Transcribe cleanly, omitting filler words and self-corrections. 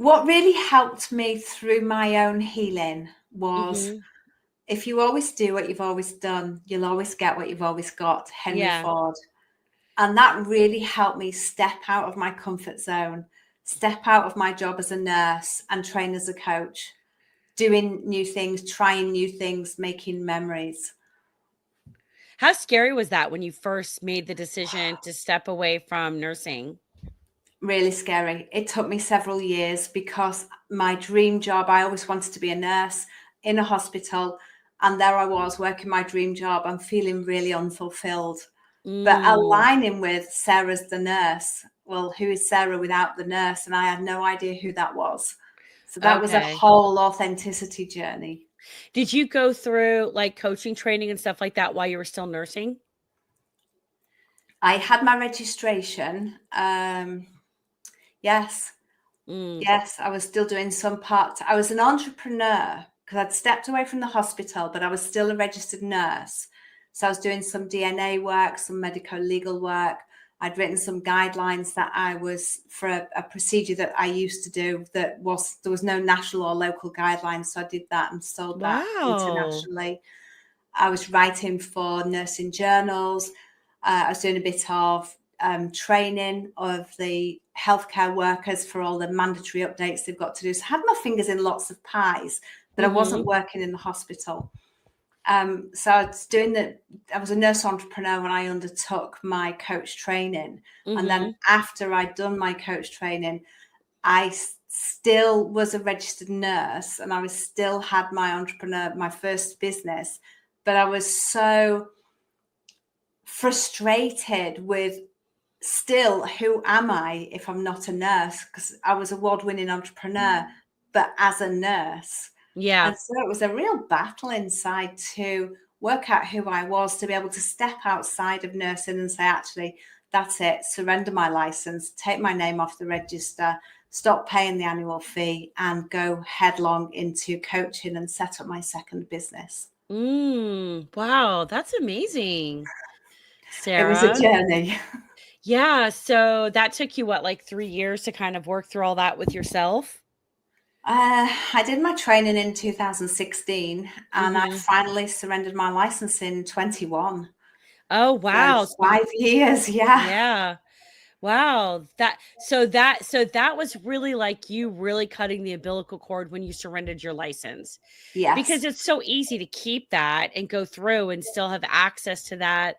What really helped me through my own healing was, Mhm. if you always do what you've always done, you'll always get what you've always got. Henry Yeah. Ford. And that really helped me step out of my comfort zone, step out of my job as a nurse and train as a coach, doing new things, trying new things, making memories. How scary was that when you first made the decision to step away from nursing? Really scary. It took me several years because my dream job, I always wanted to be a nurse in a hospital. And there I was working my dream job. I'm feeling really unfulfilled. But Mm, aligning with Sarah's the nurse. Well, who is Sarah without the nurse? And I had no idea who that was. So that was a okay. whole authenticity journey. Did you go through, like, coaching training and stuff like that while you were still nursing? I had my registration. Yes, Mm, yes, I was still doing some part. I was an entrepreneur because I'd stepped away from the hospital, but I was still a registered nurse. So I was doing some DNA work, some medico legal work. I'd written some guidelines that I was for a procedure that I used to do that was there was no national or local guidelines. So I did that and sold that wow. internationally. I was writing for nursing journals. I was doing a bit of training of the healthcare workers for all the mandatory updates they've got to do. So I had my fingers in lots of pies, but I wasn't Mhm, working in the hospital. So I was doing I was a nurse entrepreneur when I undertook my coach training. And then mhm. after I'd done my coach training, still was a registered nurse and I was still had my first business, but I was so frustrated with still who am I if I'm not a nurse? Because I was award-winning entrepreneur, but as a nurse. Yeah. And so it was a real battle inside to work out who I was, to be able to step outside of nursing and say, actually, that's it, surrender my license, take my name off the register, stop paying the annual fee, and go headlong into coaching and set up my second business. Wow, that's amazing, It was a Sarah. journey. Yeah, so that took you what, like 3 years to kind of work through all that with yourself? I did my training in 2016 and I Mhm. finally surrendered my license in 21. Oh, So wow. So 5 years, yeah. yeah. Wow. So that was really like you really cutting the umbilical cord when you surrendered your license. Yes. Because it's so easy to keep that and go through and still have access to that